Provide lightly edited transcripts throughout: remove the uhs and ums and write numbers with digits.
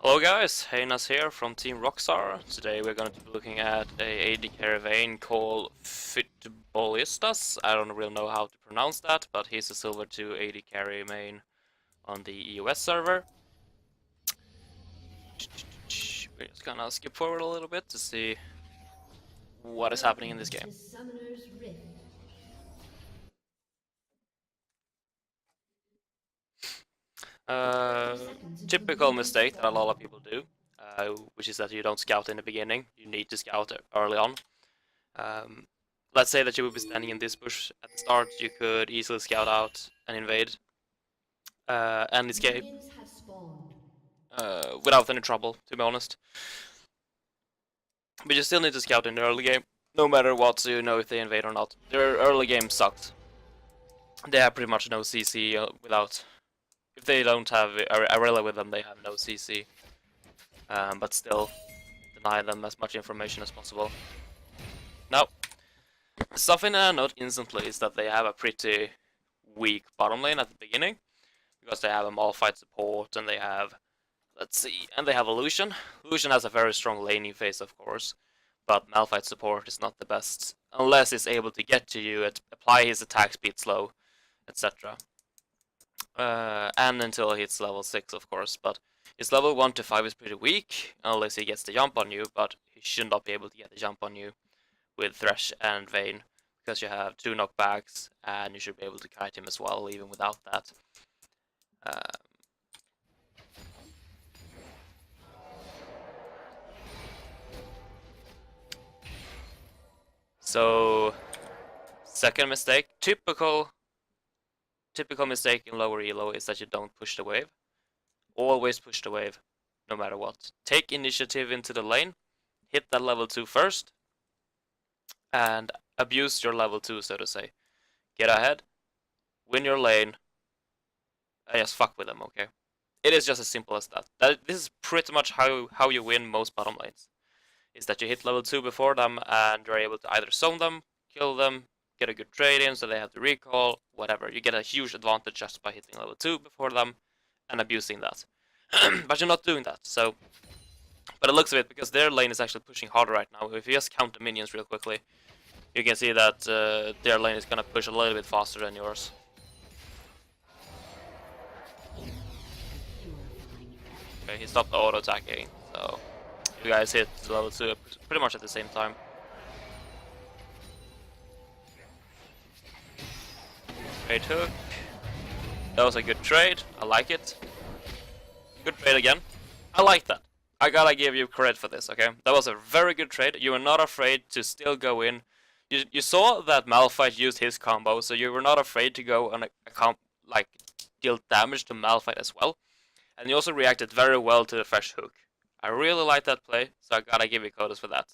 Hello guys, Heinas here from Team Roxxare. Today we're going to be looking at a AD carry Vayne called Futbolistas. I don't really know how to pronounce that, but he's a silver 2 AD carry main on the EOS server. We're just gonna skip forward a little bit to see what is happening in this game. Typical mistake that a lot of people do, which is that you don't scout in the beginning. You need to scout early on. Let's say that you would be standing in this bush at the start, you could easily scout out and invade and escape without any trouble, to be honest. But you still need to scout in the early game, no matter what, so you know if they invade or not. Their early game sucked. They have pretty much no CC without... If they don't have Arella with them, they have no CC. But still, deny them as much information as possible. Now, something that I note instantly is that they have a pretty weak bottom lane at the beginning, because they have a Malphite support and they have, let's see, and they have Illusion. Illusion has a very strong laning phase, of course, but Malphite support is not the best unless he's able to get to you, apply his attack speed slow, etc. And until he hits level 6, of course, but his level 1 to 5 is pretty weak unless he gets the jump on you, but he should not be able to get the jump on you with Thresh and Vayne, because you have 2 knockbacks and you should be able to kite him as well, even without that. So, second mistake, typical mistake in lower elo is that you don't push the wave. Always push the wave, no matter what. Take initiative into the lane, hit that level 2 first, and abuse your level 2, so to say. Get ahead, win your lane, and just fuck with them, okay? It is just as simple as that. This is pretty much how you win most bottom lanes. Is that you hit level 2 before them, and you're able to either zone them, kill them, get a good trade in so they have to recall, whatever. You get a huge advantage just by hitting level 2 before them and abusing that. But you're not doing that, so... But it looks of it, because their lane is actually pushing harder right now. If you just count the minions real quickly, you can see that their lane is gonna push a little bit faster than yours. Okay, he stopped auto-attacking, so... You guys hit level 2 pretty much at the same time. Trade hook. That was a good trade. I like it. Good trade again. I like that. I gotta give you credit for this, okay? That was a very good trade. You were not afraid to still go in. You saw that Malphite used his combo, so you were not afraid to go and deal damage to Malphite as well. And you also reacted very well to the fresh hook. I really like that play, so I gotta give you kudos for that.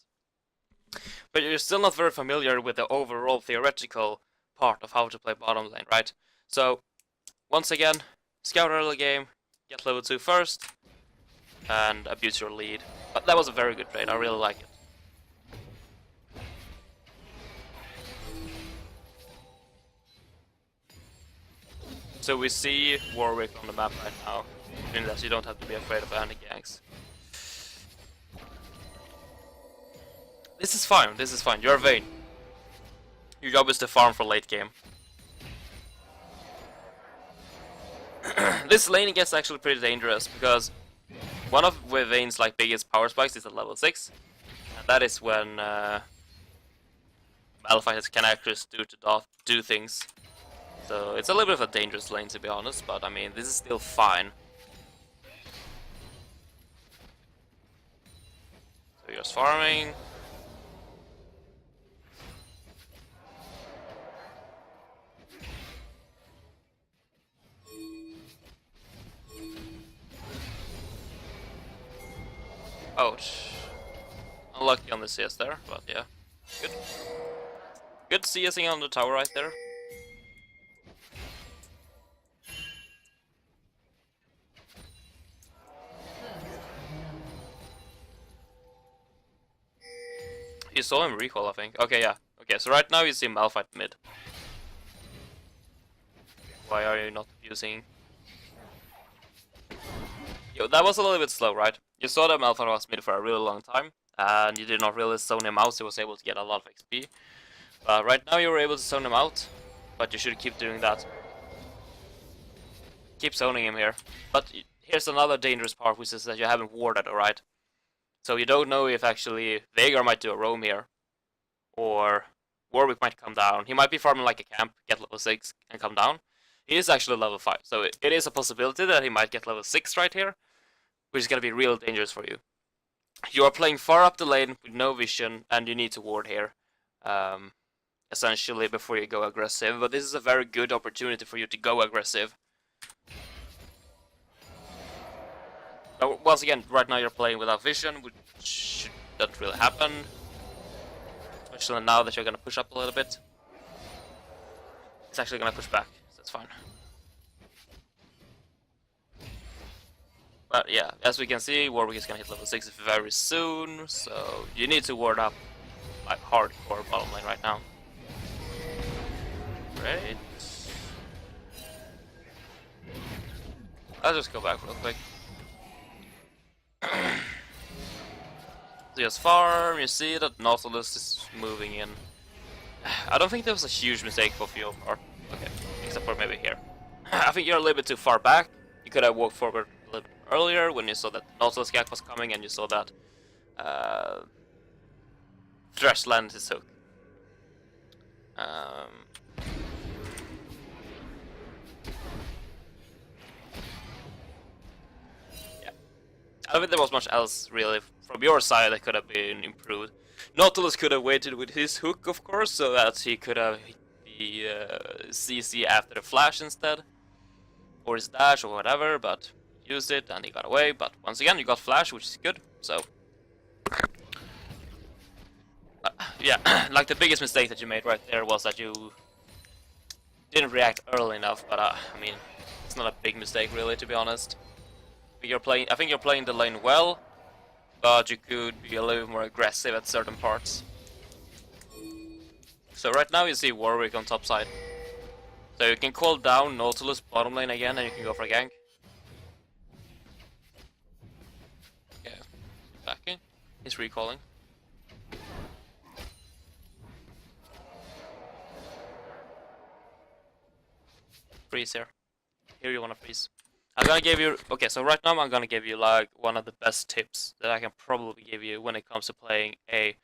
But you're still not very familiar with the overall theoretical part of how to play bottom lane, right? So, once again, scout early game, get level 2 first, and abuse your lead. But that was a very good trade, I really like it. So we see Warwick on the map right now, meaning that you don't have to be afraid of any ganks. This is fine, you're Vayne. Your job is to farm for late game. This lane gets actually pretty dangerous, because one of Vayne's biggest power spikes is at level 6, and that is when Malphite can actually do things. So it's a little bit of a dangerous lane, to be honest, but I mean, this is still fine. So you're just farming. Ouch. Unlucky on the CS there, but yeah. Good. Good CSing on the tower right there. You saw him recall, I think. Okay, yeah. Okay, so right now you see Malphite mid. Why are you not using... That was a little bit slow, right? You saw that Malphite was mid for a really long time, and you did not really zone him out, so he was able to get a lot of XP. But right now you were able to zone him out, but you should keep doing that. Keep zoning him here. But here's another dangerous part, which is that you haven't warded, alright? So you don't know if actually Veigar might do a roam here, or Warwick might come down. He might be farming like a camp, get level 6, and come down. He is actually level 5, so it is a possibility that he might get level 6 right here, which is going to be real dangerous for you. You are playing far up the lane with no vision, and you need to ward here, essentially, before you go aggressive. But this is a very good opportunity for you to go aggressive. Now, once again, right now you're playing without vision, which doesn't really happen. Especially now that you're going to push up a little bit. It's actually going to push back, so that's fine. But yeah, as we can see, Warwick is going to hit level 6 very soon, so you need to ward up like hardcore bottom lane right now. Great. I'll just go back real quick. So just farm, you see that Nautilus is moving in. I don't think that was a huge mistake of your part. Okay, except for maybe here. I think you're a little bit too far back. You could have walked forward a little bit earlier when you saw that Nautilus gag was coming and you saw that Thresh landed his hook. Yeah. I don't think there was much else really from your side that could have been improved. Nautilus could have waited with his hook, of course, so that he could have hit the CC after the flash instead. Or his dash or whatever, but used it and he got away. But once again, you got flash, which is good, so... yeah, like the biggest mistake that you made right there was that you didn't react early enough, but I mean, it's not a big mistake really, to be honest. I think you're playing the lane well, but you could be a little more aggressive at certain parts. So right now you see Warwick on top side. So you can call down Nautilus bottom lane again and you can go for a gank. Okay, backing. He's recalling. Freeze here. Here you wanna freeze. I'm gonna give you... Okay, so right now I'm gonna give you like one of the best tips that I can probably give you when it comes to playing a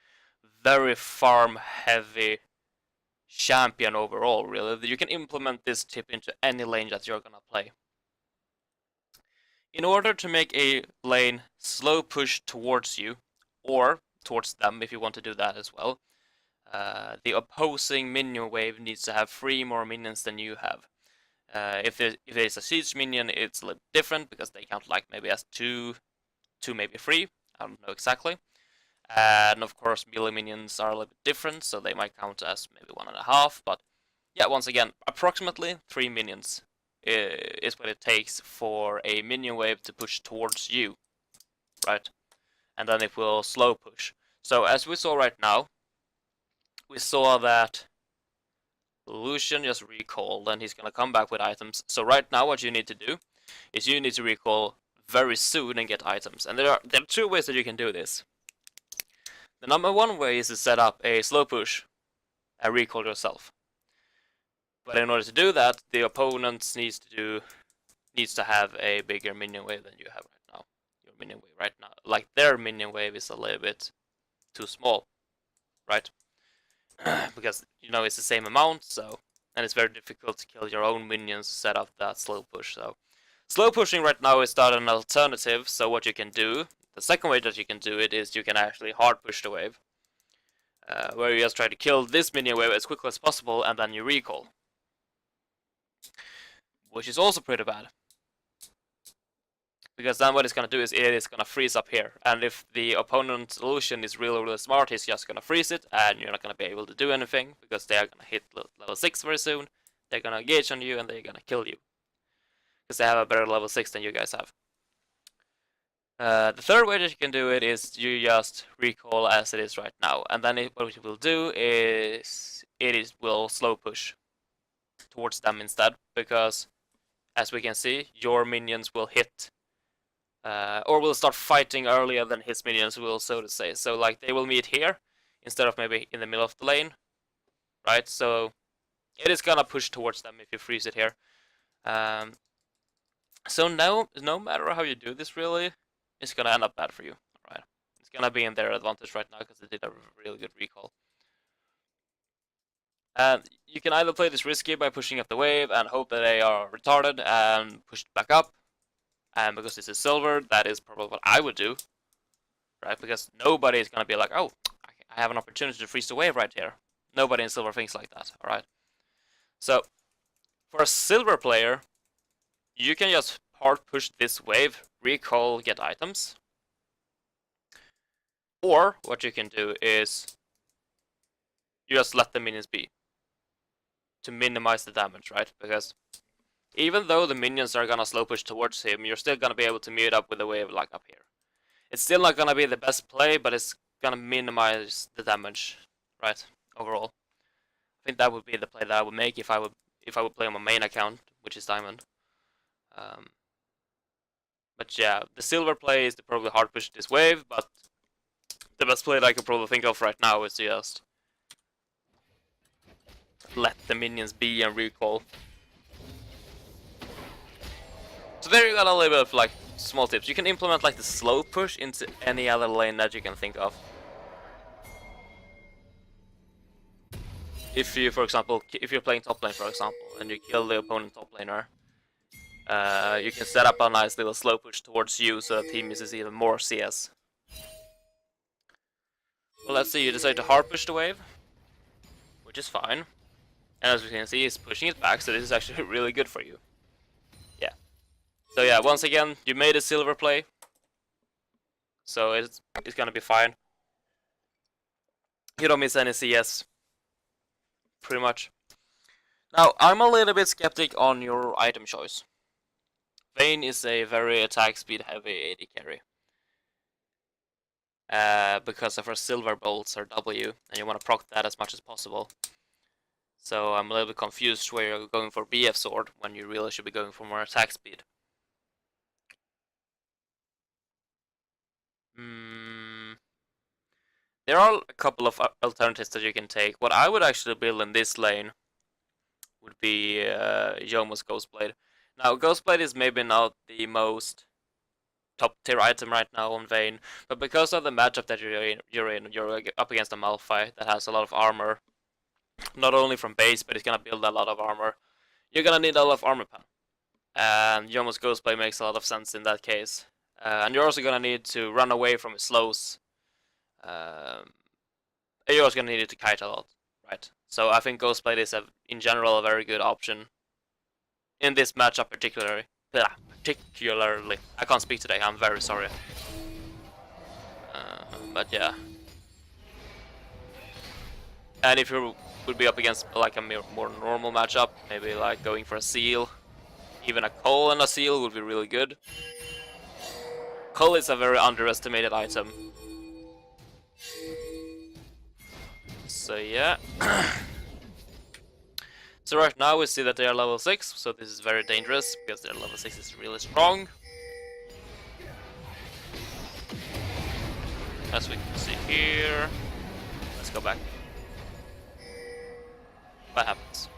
very farm heavy champion overall, really. You can implement this tip into any lane that you're gonna play. In order to make a lane slow push towards you, or towards them if you want to do that as well, the opposing minion wave needs to have 3 more minions than you have. If there's a siege minion, it's a little different because they count like maybe as 2, maybe 3. I don't know exactly. And of course, melee minions are a little bit different, so they might count as maybe 1.5. But yeah, once again, approximately 3 minions is what it takes for a minion wave to push towards you, right? And then it will slow push. So as we saw right now, we saw that Lucian just recalled and he's gonna come back with items. So right now what you need to do is you need to recall very soon and get items. And there are 2 ways that you can do this. The number 1 way is to set up a slow push and recall yourself. But in order to do that, the opponent needs to have a bigger minion wave than you have right now. Your minion wave right now, like their minion wave is a little bit too small, right? Because you know it's the same amount, so and it's very difficult to kill your own minions to set up that slow push. So slow pushing right now is not an alternative. So what you can do, the second way that you can do it is you can actually hard push the wave, where you just try to kill this minion wave as quickly as possible, and then you recall, which is also pretty bad. Because then what it's going to do is it is going to freeze up here. And if the opponent's Lucian is really smart, he's just going to freeze it. And you're not going to be able to do anything. Because they are going to hit level 6 very soon. They're going to engage on you and they're going to kill you. Because they have a better level 6 than you guys have. The third way that you can do it is you just recall as it is right now. And then what it will do is will slow push towards them instead. Because as we can see, your minions will hit or will start fighting earlier than his minions will, so to say. So like they will meet here instead of maybe in the middle of the lane, right? So it is gonna push towards them if you freeze it here. So no matter how you do this, really, it's gonna end up bad for you. Right? It's gonna be in their advantage right now because they did a really good recall. You can either play this risky by pushing up the wave and hope that they are retarded and pushed back up. And because this is silver, that is probably what I would do. Right? Because nobody is going to be like, oh, I have an opportunity to freeze the wave right here. Nobody in silver thinks like that. Alright? So, for a silver player, you can just hard push this wave, recall, get items. Or, what you can do is, you just let the minions be. To minimize the damage, right? Because even though the minions are gonna slow push towards him, you're still gonna be able to meet up with the wave like up here. It's still not gonna be the best play, but it's gonna minimize the damage, right? Overall, I think that would be the play that I would make if I would play on my main account, which is Diamond. But yeah, the silver play is to probably hard push this wave, but the best play that I could probably think of right now is to just let the minions be and recall. So there you got a little bit of like small tips. You can implement like the slow push into any other lane that you can think of. If you, for example, if you're playing top lane, for example, and you kill the opponent top laner, you can set up a nice little slow push towards you so that he misses even more CS. Well, let's see, you decide to hard push the wave, which is fine. And as we can see, he's pushing it back, so this is actually really good for you. Yeah. So yeah, once again, you made a silver play. So it's gonna be fine. You don't miss any CS. Pretty much. Now, I'm a little bit skeptic on your item choice. Vayne is a very attack speed heavy AD carry. Because of her silver bolts or W, and you want to proc that as much as possible. So I'm a little bit confused where you're going for BF sword when you really should be going for more attack speed. There are a couple of alternatives that you can take. What I would actually build in this lane would be Yomo's Ghostblade. Now, Ghostblade is maybe not the most top tier item right now on Vayne, but because of the matchup that you're up against a Malphite that has a lot of armor, not only from base, but it's gonna build a lot of armor. You're gonna need a lot of armor pen, and Yomo's Ghostblade makes a lot of sense in that case. And you're also gonna need to run away from his slows. You're also gonna need it to kite a lot, right? So I think Ghostblade is in general a very good option in this matchup particularly. I can't speak today. I'm very sorry. But yeah. And if you would be up against like a more normal matchup, maybe like going for a seal, even a Cole and a seal would be really good. Cole is a very underestimated item. So yeah. So right now we see that they are level 6, so this is very dangerous because their level 6 is really strong. As we can see here. Let's go back. What happens?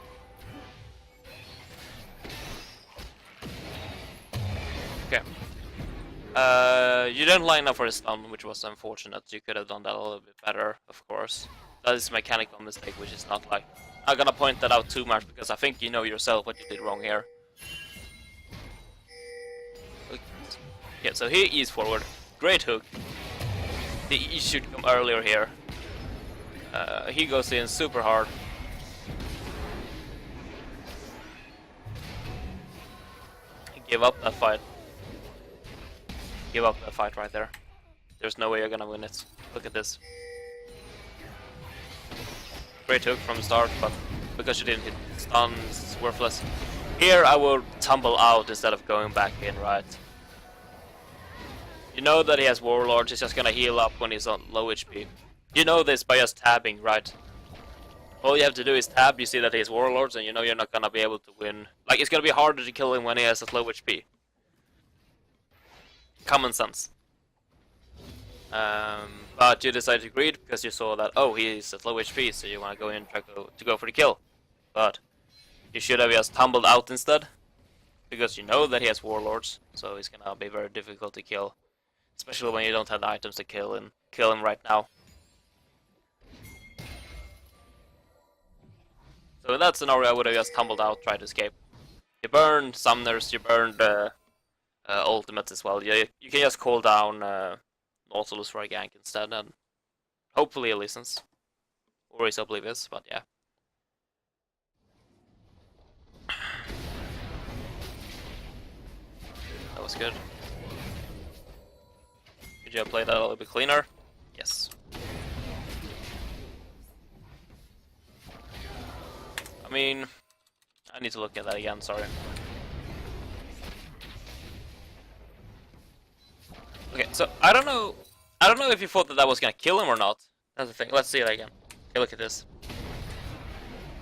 Okay. You didn't line up for a stun, which was unfortunate. You could have done that a little bit better, of course. That is a mechanical mistake, which is not like... I'm gonna point that out too much, because I think you know yourself what you did wrong here. Okay, so he E's forward. Great hook. The E should come earlier here. He goes in super hard. Give up that fight. Give up that fight right there. There's no way you're gonna win it. Look at this. Great hook from the start, but because you didn't hit stun, it's worthless. Here I will tumble out instead of going back in, right? You know that he has Warlords, he's just gonna heal up when he's on low HP. You know this by just tabbing, right? All you have to do is tab, you see that he has Warlords, and you know you're not gonna be able to win. Like, it's gonna be harder to kill him when he has a low HP. common sense. But you decided to greed because you saw that, oh, he's at low HP, so you want to go in and try to go for the kill. But you should have just tumbled out instead, because you know that he has warlords, so he's gonna be very difficult to kill, especially when you don't have the items to kill him right now. So in that scenario, I would have just tumbled out, tried to escape. You burned summoners, you burned ultimates as well. You can just call down Nautilus for a gank instead, and hopefully a license. Or he's oblivious, but yeah. That was good. Could you have played that a little bit cleaner? Yes. I mean, I need to look at that again, sorry. Okay, so I don't know if you thought that that was gonna kill him or not. That's the thing. Let's see it again. Okay, look at this.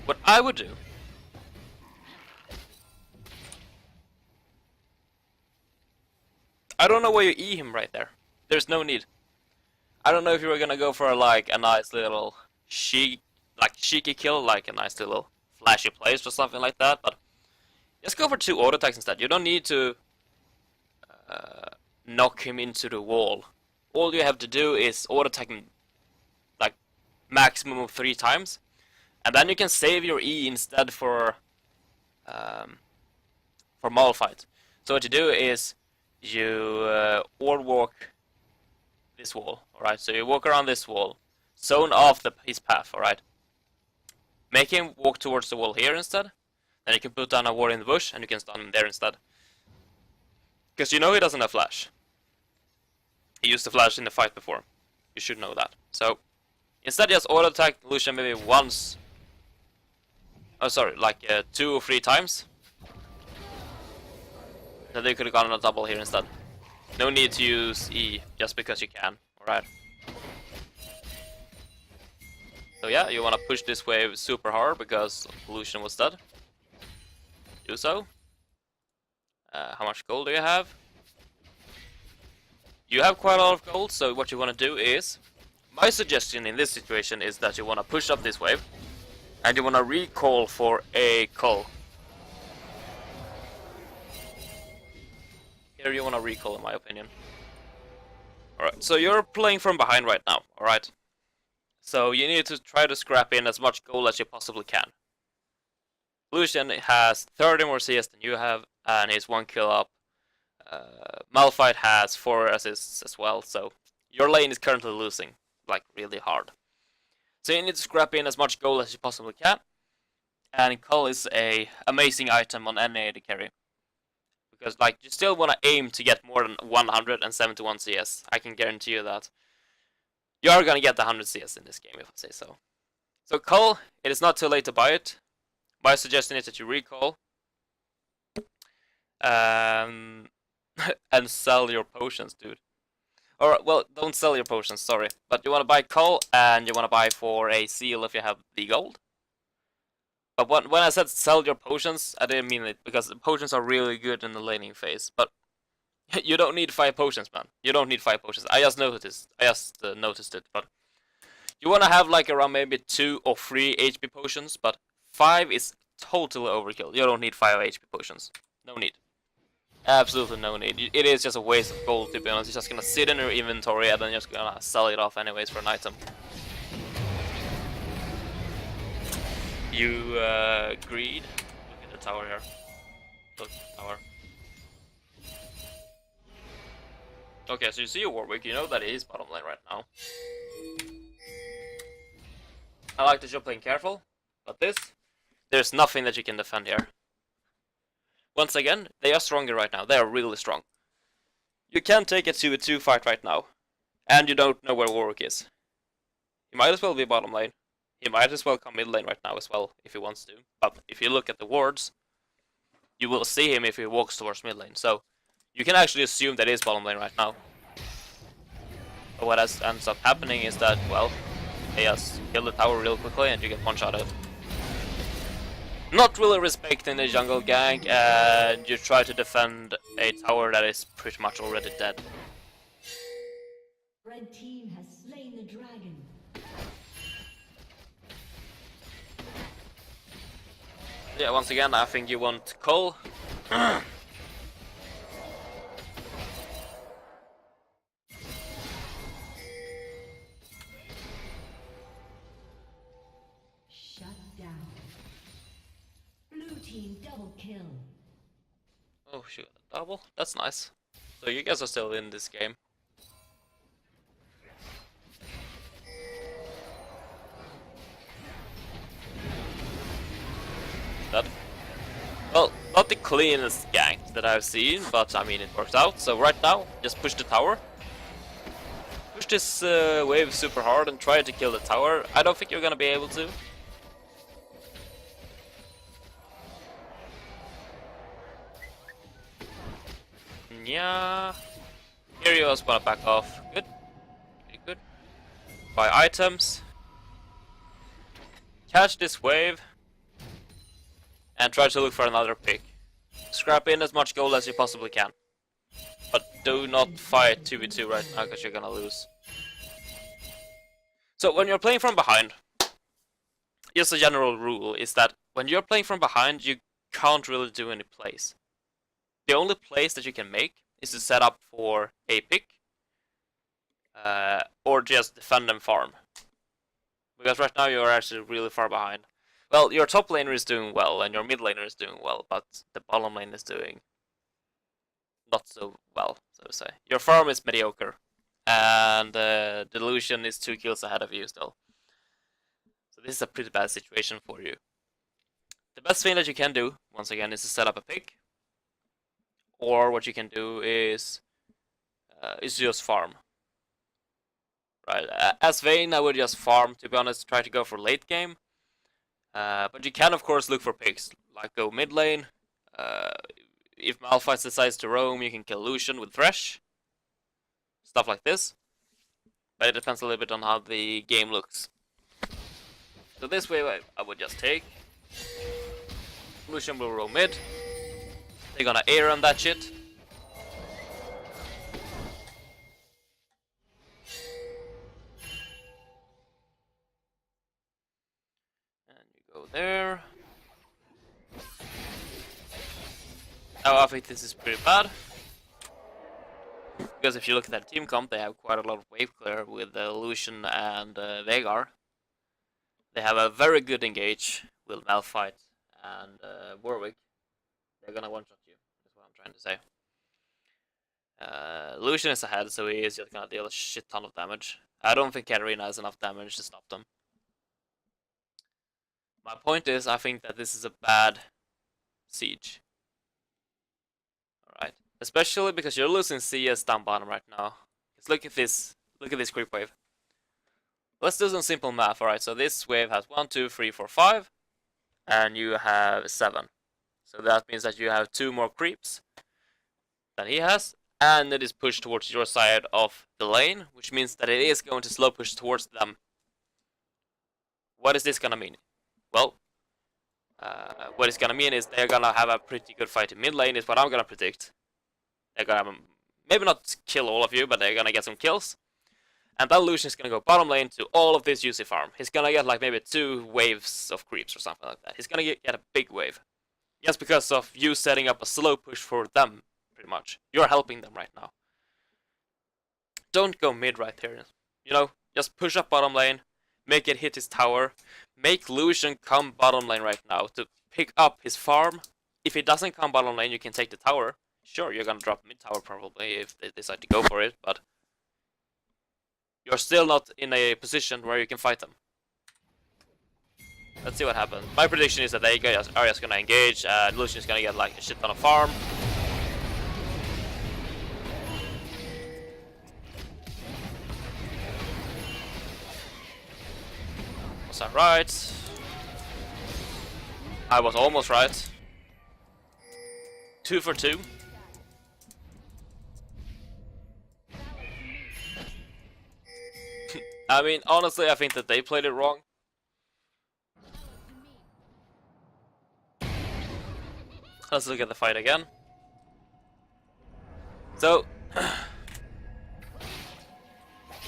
What I would do. I don't know why you E him right there. There's no need. I don't know if you were gonna go for like a nice little cheeky kill, like a nice little flashy place or something like that, but just go for 2 auto attacks instead. You don't need to knock him into the wall. All you have to do is auto attack him like maximum of 3 times, and then you can save your E instead for Malphite. So what you do is you or walk this wall, alright? So you walk around this wall, zone off his path, alright? Make him walk towards the wall here instead. Then you can put down a ward in the bush and you can stun him there instead. Because you know he doesn't have flash. He used the flash in the fight before. You should know that. So instead just auto attack Lucian maybe once. Oh sorry, like 2 or 3 times. Then they could have gotten a double here instead. No need to use E just because you can, alright? So yeah, you want to push this wave super hard because Lucian was dead. Do so. How much gold do you have? You have quite a lot of gold, so what you want to do is... My suggestion in this situation is that you want to push up this wave and you want to recall for a call. Here you want to recall in my opinion. Alright, so you're playing from behind right now, alright? So you need to try to scrap in as much gold as you possibly can. Lucian has 30 more CS than you have, and he's 1 kill up. Malphite has 4 assists as well, so your lane is currently losing, like really hard. So you need to scrap in as much gold as you possibly can, and Cull is a amazing item on any AD carry. Because like you still want to aim to get more than 171 CS, I can guarantee you that. You are gonna get the 100 CS in this game if I say so. So Cull, it is not too late to buy it. My suggestion is that you recall. And sell your potions, dude. Or, well, don't sell your potions, sorry. But you want to buy Cull, and you want to buy for a seal if you have the gold. But when I said sell your potions, I didn't mean it, because the potions are really good in the laning phase. But you don't need 5 potions, man. You don't need 5 potions. I just noticed it, but you want to have like around maybe 2 or 3 HP potions, but 5 is totally overkill. You don't need 5 HP potions. No need. Absolutely no need. It is just a waste of gold, to be honest. It's just gonna sit in your inventory and then you're just gonna sell it off anyways for an item. You greed. Look at the tower here. Look at the tower. Okay, so you see a Warwick, you know that he is bottom lane right now. I like that you're playing careful, but there's nothing that you can defend here. Once again, they are stronger right now. They are really strong. You can't take a 2v2 fight right now. And you don't know where Warwick is. He might as well be bottom lane. He might as well come mid lane right now as well, if he wants to. But if you look at the wards, you will see him if he walks towards mid lane. So, you can actually assume that he is bottom lane right now. But what ends up happening is that, well, they just kill the tower real quickly and you get one shot at it. not really respecting the jungle gank, and you try to defend a tower that is pretty much already dead. Red team has slain the dragon. Yeah, once again, I think you want Cole. Shut down. Blue team double kill. Oh, she got a double. That's nice. So you guys are still in this game. That. Well, not the cleanest gank that I've seen, but I mean it works out. So right now, just push the tower. Push this wave super hard and try to kill the tower. I don't think you're gonna be able to. Yeah. Here you also wanna back off. Good. Pretty good. Buy items. Catch this wave. And try to look for another pick. Scrap in as much gold as you possibly can. But do not fight 2v2 right now because you're gonna lose. So when you're playing from behind, just a general rule is that when you're playing from behind, you can't really do any plays. The only plays that you can make is to set up for a pick, or just defend and farm. Because right now you're actually really far behind. Well, your top laner is doing well, and your mid laner is doing well, but the bottom lane is doing not so well, so to say. Your farm is mediocre, and Delusion is 2 kills ahead of you still. So this is a pretty bad situation for you. The best thing that you can do, once again, is to set up a pick. Or what you can do is just farm. Right, as Vayne, I would just farm, to be honest, try to go for late game. But you can, of course, look for picks, like go mid lane. If Malphite decides to roam, you can kill Lucian with Thresh. Stuff like this. But it depends a little bit on how the game looks. So this way I would just take. Lucian will roam mid. They're gonna air on that shit. And you go there. Now I think this is pretty bad. Because if you look at that team comp, they have quite a lot of wave clear with Lucian and Veigar. They have a very good engage with Malphite and Warwick. They're gonna one-shot you, that's what I'm trying to say. Lucian is ahead, so he is just gonna deal a shit ton of damage. I don't think Katarina has enough damage to stop them. My point is, I think that this is a bad siege. Alright. Especially because you're losing CS down bottom right now. Just look at this creep wave. Let's do some simple math. Alright, so this wave has 1, 2, 3, 4, 5. And you have 7. So that means that you have 2 more creeps than he has. And it is pushed towards your side of the lane, which means that it is going to slow push towards them. What is this gonna mean? Well, what it's gonna mean is they're gonna have a pretty good fight in mid lane, is what I'm gonna predict. They're gonna maybe not kill all of you, but they're gonna get some kills. And then Lucian is gonna go bottom lane to all of this UC farm. He's gonna get like maybe 2 waves of creeps or something like that. He's gonna get a big wave. Just because of you setting up a slow push for them, pretty much. You're helping them right now. Don't go mid right here. You know, just push up bottom lane, make it hit his tower, make Lucian come bottom lane right now to pick up his farm. If he doesn't come bottom lane, you can take the tower. Sure, you're gonna drop mid tower probably if they decide to go for it, but you're still not in a position where you can fight them. Let's see what happens. My prediction is that they are just gonna engage, and Lucian's gonna get like a shit ton of farm. Was I right? I was almost right. 2 for 2. I mean, honestly, I think that they played it wrong. Let's look at the fight again. So,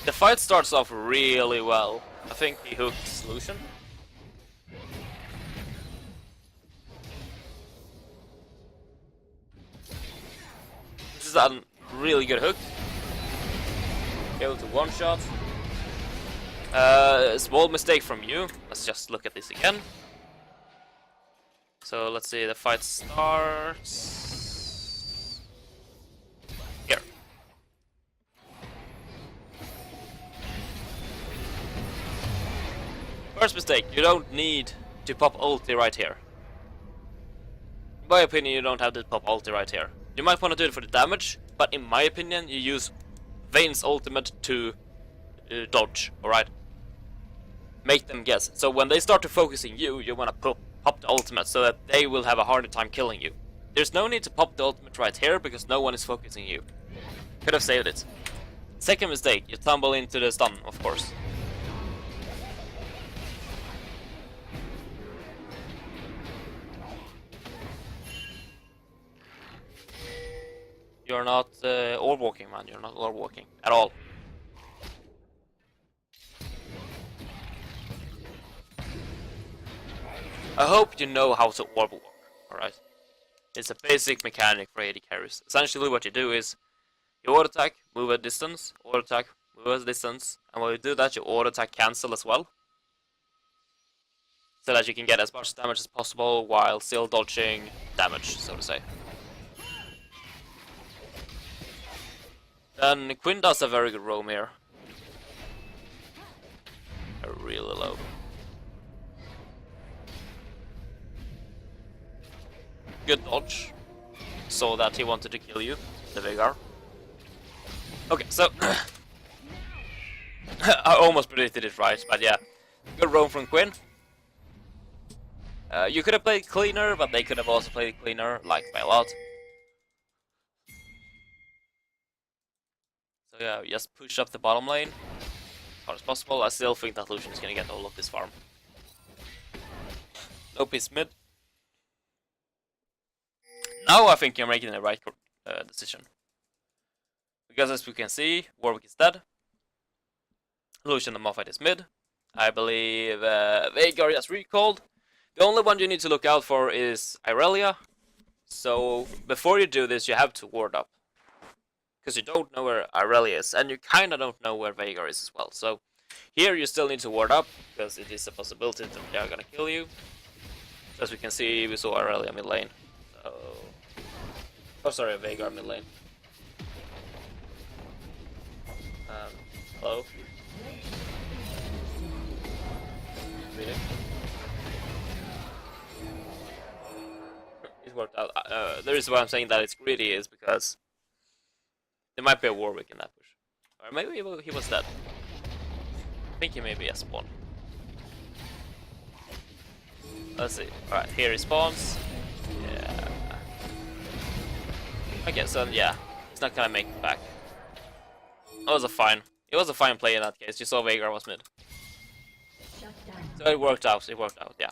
the fight starts off really well. I think he hooks Lucian. This is a really good hook. Able to one shot. Small mistake from you. Let's just look at this again. So let's see, the fight starts here. First mistake, you don't need to pop ulti right here. In my opinion, you don't have to pop ulti right here. You might want to do it for the damage, but in my opinion, you use Vayne's ultimate to dodge, alright? Make them guess. So when they start to focusing you, you want to pop the ultimate so that they will have a harder time killing you. There's no need to pop the ultimate right here because no one is focusing you. Could have saved it. Second mistake, you tumble into the stun, of course. You're not orb walking, man. You're not orb walking at all. I hope you know how to orb walk, alright? It's a basic mechanic for AD carries. Essentially what you do is, you auto attack, move a distance, auto attack, move a distance, and when you do that you auto attack cancel as well. So that you can get as much damage as possible while still dodging damage, so to say. Then Quinn does a very good roam here. Really low. Good dodge. So that he wanted to kill you, the Veigar. Okay, so I almost predicted it right, but yeah. Good roam from Quinn. You could have played cleaner, but they could have also played cleaner, like by a lot. So yeah, just push up the bottom lane as far as possible. I still think that Lucian is gonna get all of this farm. Nope, he's mid. Now I think you're making the right decision. Because as we can see, Warwick is dead. Lucian and Moffat is mid. I believe Veigar is recalled. The only one you need to look out for is Irelia. So before you do this, you have to ward up. Because you don't know where Irelia is, and you kinda don't know where Veigar is as well. So here you still need to ward up, because it is a possibility that they are gonna kill you. So as we can see, we saw Irelia mid lane. So... oh, sorry, Veigar mid lane. Hello? Really? It worked out. The reason why I'm saying that it's greedy is because there might be a Warwick in that push. Or maybe he was dead. I think he may be a spawn. Let's see. Alright, here he spawns. Yeah. Okay, so yeah, he's not gonna make it back. That was a fine. It was a fine play in that case. You saw Veigar was mid. So it worked out. It worked out. Yeah.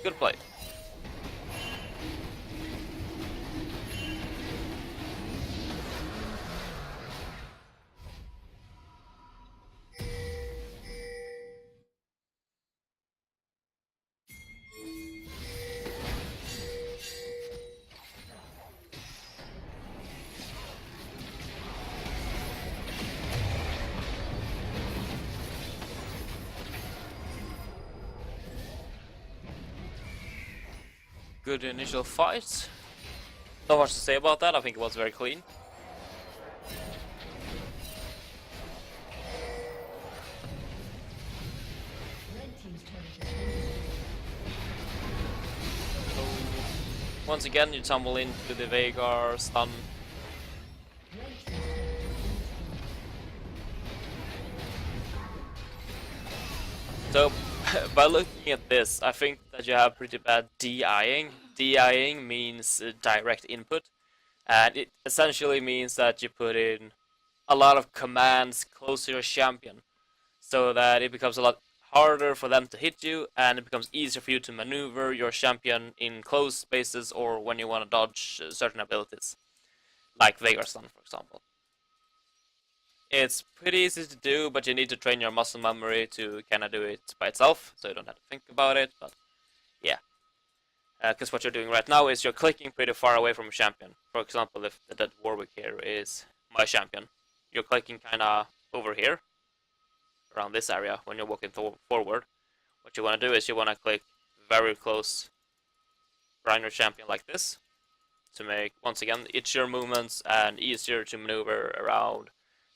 Good play. Good initial fight. Not much to say about that. I think it was very clean. So, once again, you tumble into the Veigar stun. So, by looking at this, I think that you have pretty bad DIing. DIing means direct input, and it essentially means that you put in a lot of commands close to your champion, so that it becomes a lot harder for them to hit you, and it becomes easier for you to maneuver your champion in close spaces or when you want to dodge certain abilities, like Veigar stun, for example. It's pretty easy to do, but you need to train your muscle memory to kind of do it by itself, so you don't have to think about it, but yeah. Because what you're doing right now is you're clicking pretty far away from a champion. For example, if the dead Warwick here is my champion, you're clicking kind of over here, around this area, when you're walking forward. What you want to do is you want to click very close around your champion like this, to make, once again, itchier movements and easier to maneuver around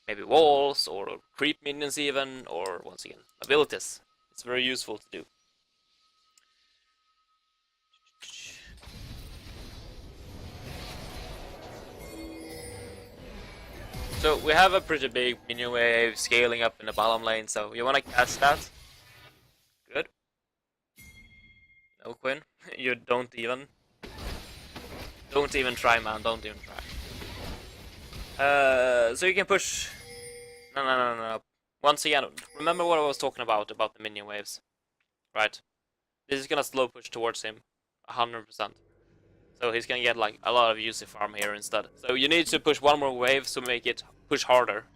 maybe walls, or creep minions even, or once again, abilities. It's very useful to do. So we have a pretty big minion wave scaling up in the bottom lane, so you want to catch that. Good. No, Quinn. You don't even try, man. Don't even try. So you can push. No. Once again, remember what I was talking about the minion waves, right? This is gonna slow push towards him, 100%. So he's gonna get like a lot of UC farm here instead. So you need to push one more wave to make it push harder.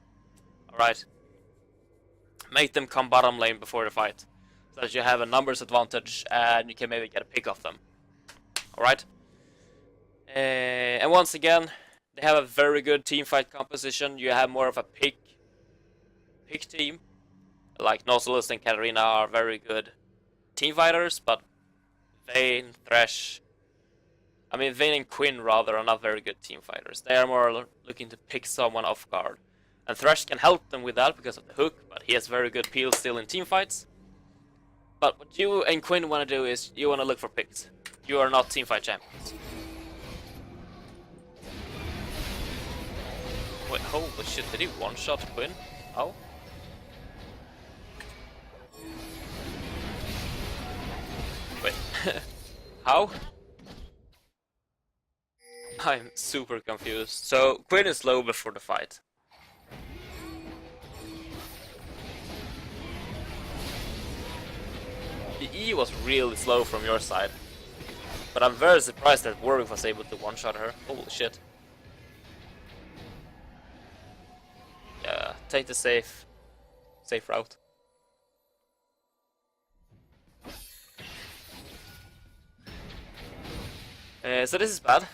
Alright? Make them come bottom lane before the fight, so that you have a numbers advantage and you can maybe get a pick off them. Alright? And once again, they have a very good team fight composition. You have more of a pick team. Like Nautilus and Katarina are very good team fighters, but Vayne, Thresh, Vayne and Quinn rather are not very good team fighters. They are more looking to pick someone off guard. And Thresh can help them with that because of the hook, but he has very good peel still in team fights. But what you and Quinn want to do is you want to look for picks. You are not team fight champions. Wait, holy shit, did he one-shot Quinn? Oh. Wait, how? I'm super confused. So, Quinn is low before the fight. The E was really slow from your side. But I'm very surprised that Warwick was able to one-shot her. Holy shit. Yeah, take the safe route. So this is bad.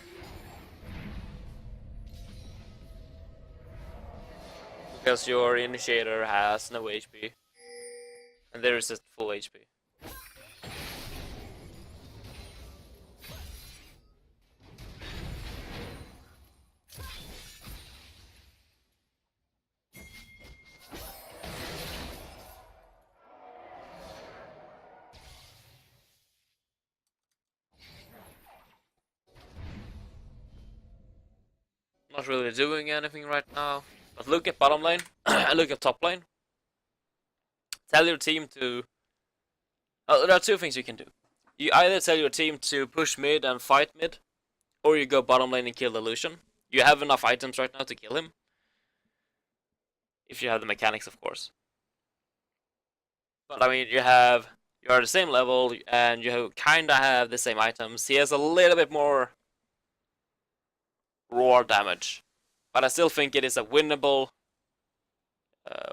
Because your initiator has no HP. And there is just full HP. Not really doing anything right now. But look at bottom lane, and look at top lane. Tell your team to... there are two things you can do. You either tell your team to push mid and fight mid, or you go bottom lane and kill the Lucian. You have enough items right now to kill him. If you have the mechanics, of course. But you are the same level, and you kinda have the same items. He has a little bit more raw damage. But I still think it is a winnable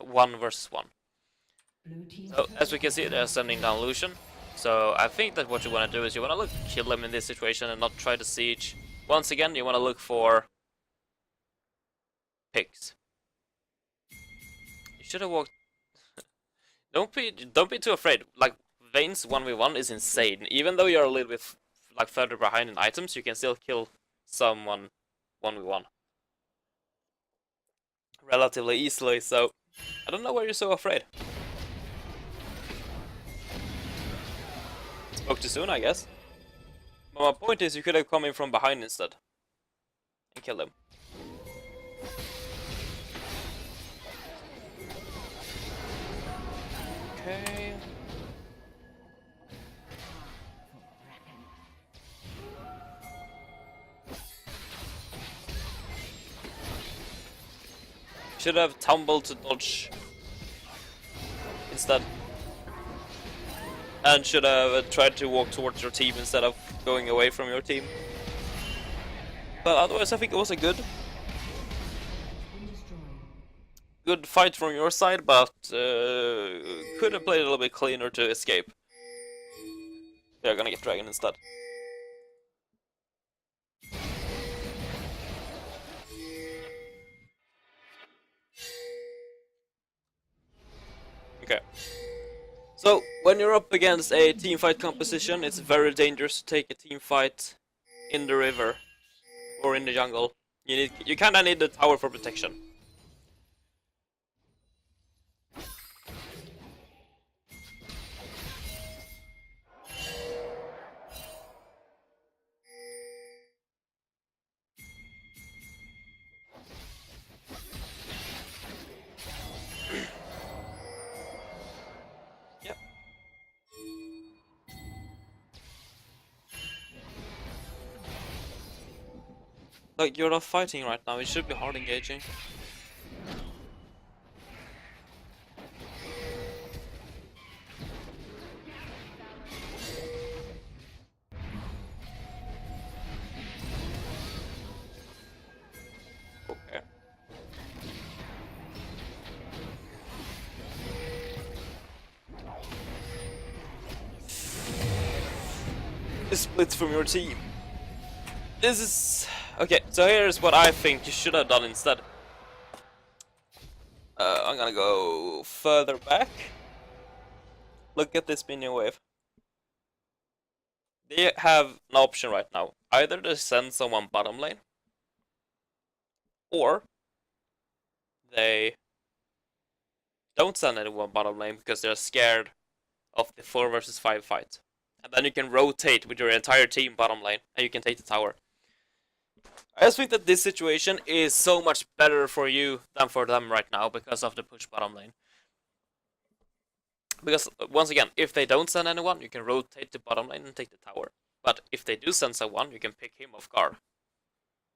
1 versus 1. So, as we can see, they're sending down Lucian. So, I think that what you want to do is you want to look to kill them in this situation and not try to siege. Once again, you want to look for picks. You should have walked... Don't be too afraid. Like, Vayne's 1v1 is insane. Even though you're a little bit further behind in items, you can still kill someone 1v1. Relatively easily, so I don't know why you're so afraid. Spoke too soon, I guess. But my point is, you could have come in from behind instead and killed him. Okay. Should have tumbled to dodge instead. and should have tried to walk towards your team instead of going away from your team. But otherwise, I think it was a good fight from your side, but could have played a little bit cleaner to escape. They're gonna get Dragon instead. Okay. So, when you're up against a teamfight composition, it's very dangerous to take a teamfight in the river or in the jungle. You kinda need the tower for protection. Yep. Like, you're not fighting right now, it should be hard engaging. Okay. Split from your team. This is... Okay, so here's what I think you should have done instead. I'm gonna go further back. Look at this minion wave. They have an option right now. Either to send someone bottom lane, or they don't send anyone bottom lane because they're scared of the 4 versus 5 fight. And then you can rotate with your entire team bottom lane, and you can take the tower. I just think that this situation is so much better for you than for them right now because of the push bottom lane. Because, once again, if they don't send anyone, you can rotate the bottom lane and take the tower. But if they do send someone, you can pick him off guard.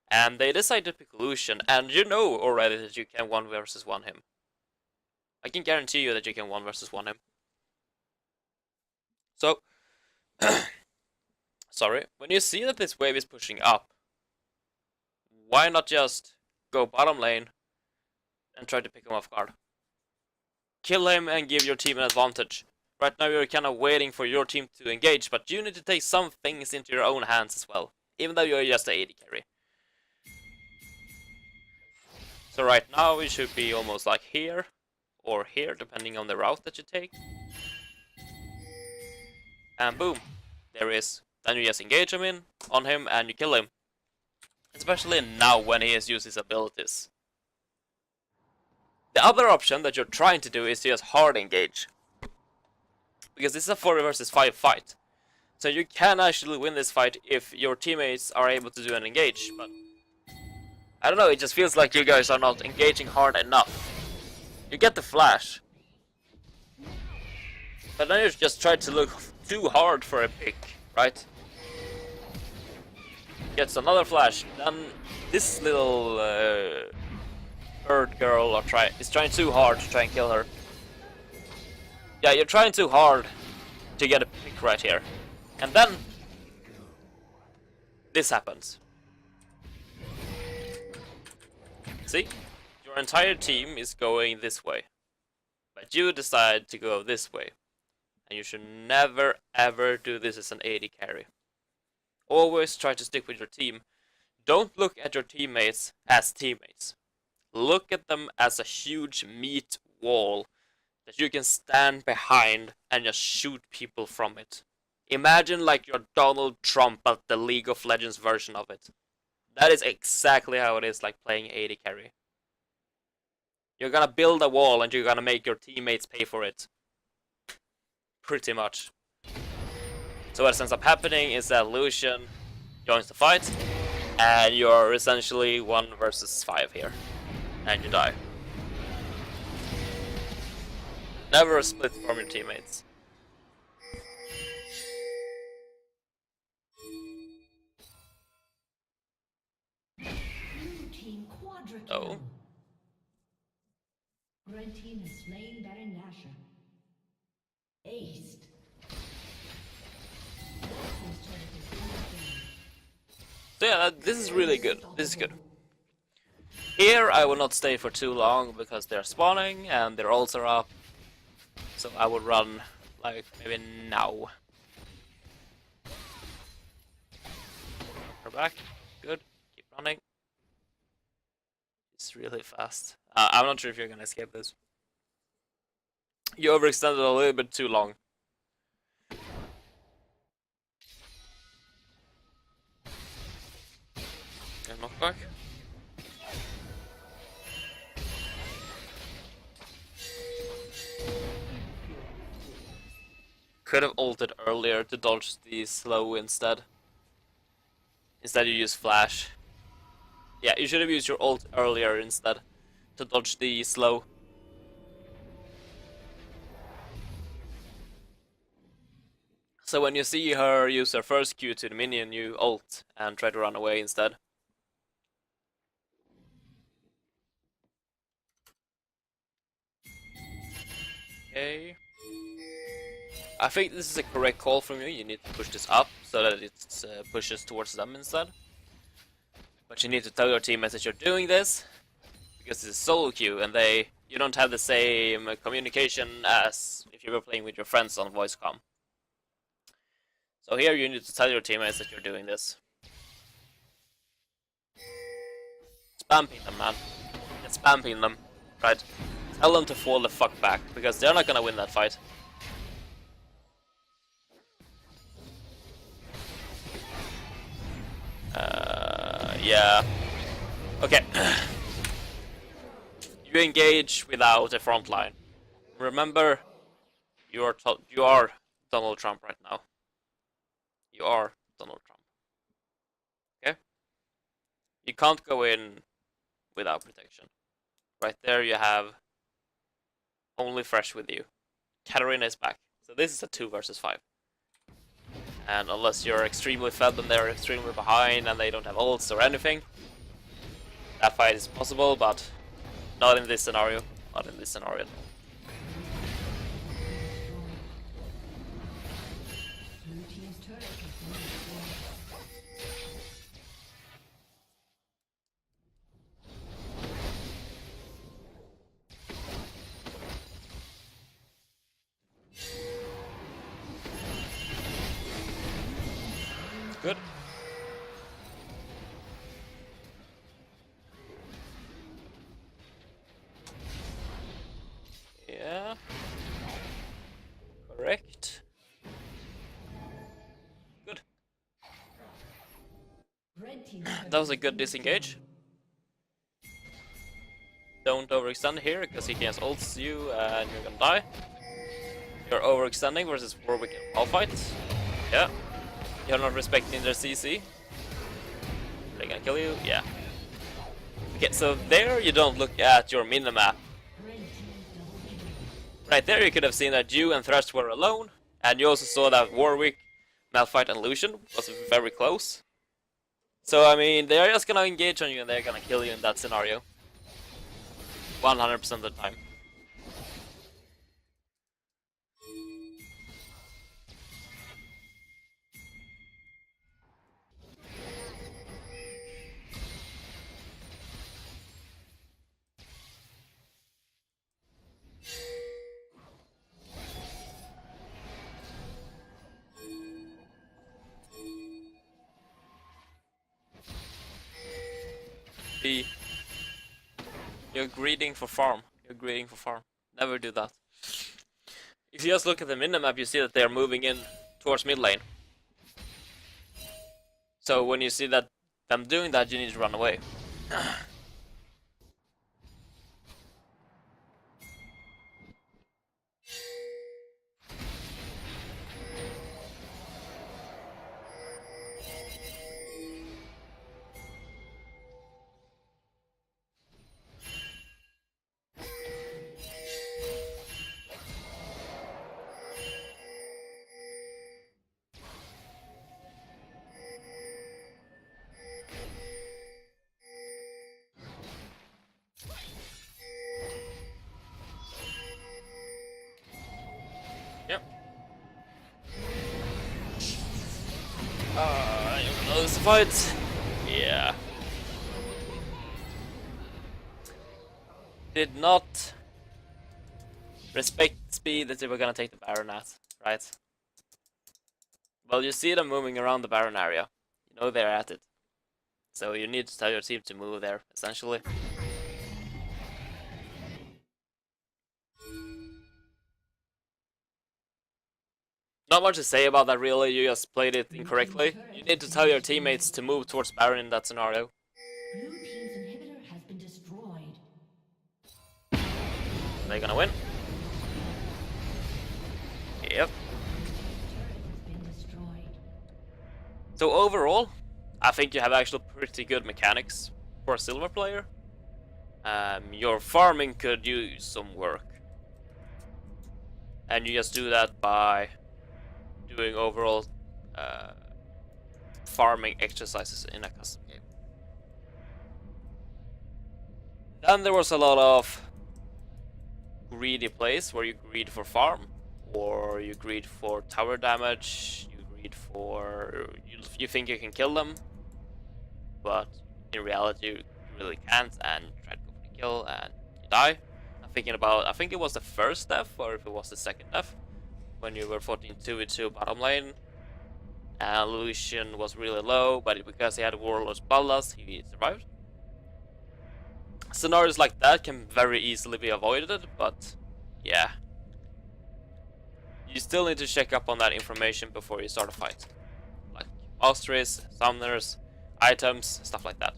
And they decide to pick Lucian, and you know already that you can 1 versus 1 him. I can guarantee you that you can 1 versus 1 him. So, sorry, when you see that this wave is pushing up, why not just go bottom lane and try to pick him off guard? Kill him and give your team an advantage. Right now you're kind of waiting for your team to engage, but you need to take some things into your own hands as well, even though you're just a AD carry. So right now we should be almost like here, or here, depending on the route that you take. And boom, there is. Then you just engage him on him and you kill him. Especially now when he has used his abilities. The other option that you're trying to do is to just hard engage. Because this is a 4 versus 5 fight. So you can actually win this fight if your teammates are able to do an engage, but I don't know, it just feels like you guys are not engaging hard enough. You get the flash, but then you just try to look too hard for a pick, right? Gets another flash, then this little bird girl is trying too hard to try and kill her. Yeah, you're trying too hard to get a pick right here. And then this happens. See? Your entire team is going this way. But you decide to go this way. And you should never ever do this as an AD carry. Always try to stick with your team. Don't look at your teammates as teammates. Look at them as a huge meat wall that you can stand behind and just shoot people from it. Imagine like you're Donald Trump but the League of Legends version of it. That is exactly how it is like playing AD carry. You're gonna build a wall and you're gonna make your teammates pay for it. Pretty much. So what ends up happening is that Lucian joins the fight, and you're essentially 1 versus 5 here. And you die. Never split from your teammates. Blue team quadra Oh. kill. Red team has slain Baron Nashor. Aced. So yeah, this is really good. This is good. Here I will not stay for too long because they're spawning and their ults are up. So I would run like maybe now. We're back. Good. Keep running. It's really fast. I'm not sure if you're gonna escape this. You overextended a little bit too long. And knockback. Could have ulted earlier to dodge the slow instead. Instead you use flash. Yeah, you should have used your ult earlier instead to dodge the slow. So when you see her use her first Q to the minion, you ult and try to run away instead. Okay. I think this is a correct call from you. You need to push this up so that it pushes towards them instead. But you need to tell your teammates that you're doing this because it's a solo queue and you don't have the same communication as if you were playing with your friends on voice comm. So here you need to tell your teammates that you're doing this. Spam ping them, man. Just spam ping them, right? Tell them to fall the fuck back because they're not gonna win that fight. Yeah. Okay. You engage without a front line. Remember, you are Donald Trump right now. You are Donald Trump. Okay? You can't go in without protection. Right there you have only Fresh with you. Katarina is back. So this is a 2 versus 5. And unless you're extremely fed and they're extremely behind and they don't have ults or anything, that fight is possible, but not in this scenario. Not in this scenario. Good. Yeah. Correct. Good. That was a good disengage. Don't overextend here, because he can ults you and you're gonna die. You're overextending versus Warwick in Malphite. Yeah. You're not respecting their CC. They're gonna kill you? Yeah. Okay, so there you don't look at your minimap. Right there you could have seen that you and Thresh were alone, and you also saw that Warwick, Malphite and Lucian was very close. So I mean, they're just gonna engage on you and they're gonna kill you in that scenario. 100% of the time. You're greeding for farm. You're greeding for farm. Never do that. If you just look at the minimap, you see that they're moving in towards mid lane. So when you see that them doing that, you need to run away. fight. Yeah. Did not respect the speed that they were gonna take the Baron at, right? Well, you see them moving around the Baron area. You know they're at it. So you need to tell your team to move there, essentially. Not much to say about that really, you just played it incorrectly. You need to tell your teammates to move towards Baron in that scenario. Blue team's inhibitor has been destroyed. Are they gonna win? Yep. Turret has been destroyed. So overall, I think you have actually pretty good mechanics for a silver player. Your farming could use some work. And you just do that by doing overall farming exercises in a custom game. Then there was a lot of greedy plays where you greed for farm, or you greed for tower damage, you greed for... you think you can kill them, but in reality you really can't, and try to go for the kill and you die. I'm thinking about, I think it was the first death, or if it was the second death, when you were 14-2v2 bottom lane, and Lucian was really low, but because he had Warlord's Ballas, he survived. Scenarios like that can very easily be avoided, but yeah. You still need to check up on that information before you start a fight. Like masteries, summoners, items, stuff like that.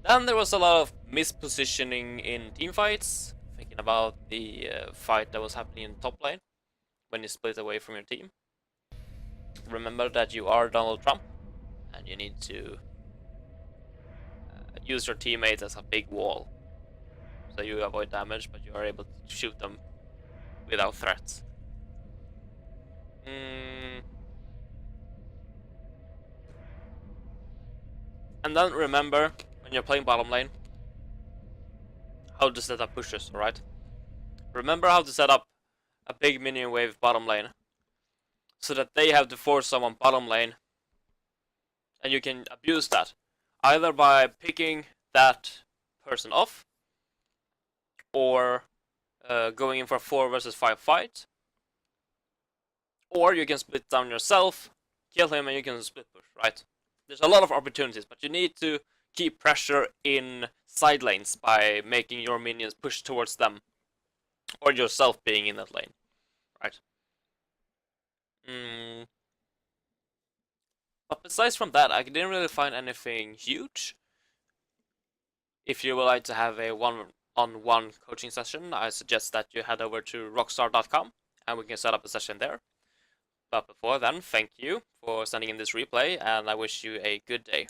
Then there was a lot of mispositioning in teamfights. Thinking about the fight that was happening in top lane when you split away from your team. Remember that you are Donald Trump and you need to use your teammates as a big wall. So you avoid damage, but you are able to shoot them without threats. And then remember, when you're playing bottom lane, how to set up pushes, alright? Remember how to set up a big minion wave bottom lane, so that they have to force someone bottom lane, and you can abuse that. Either by picking that person off, or going in for a 4 versus 5 fight, or you can split down yourself, kill him, and you can split push, right? There's a lot of opportunities, but you need to keep pressure in side lanes by making your minions push towards them, or yourself being in that lane, right? But besides from that, I didn't really find anything huge. If you would like to have a one-on-one coaching session, I suggest that you head over to roxxare.com and we can set up a session there. But before then, thank you for sending in this replay, and I wish you a good day.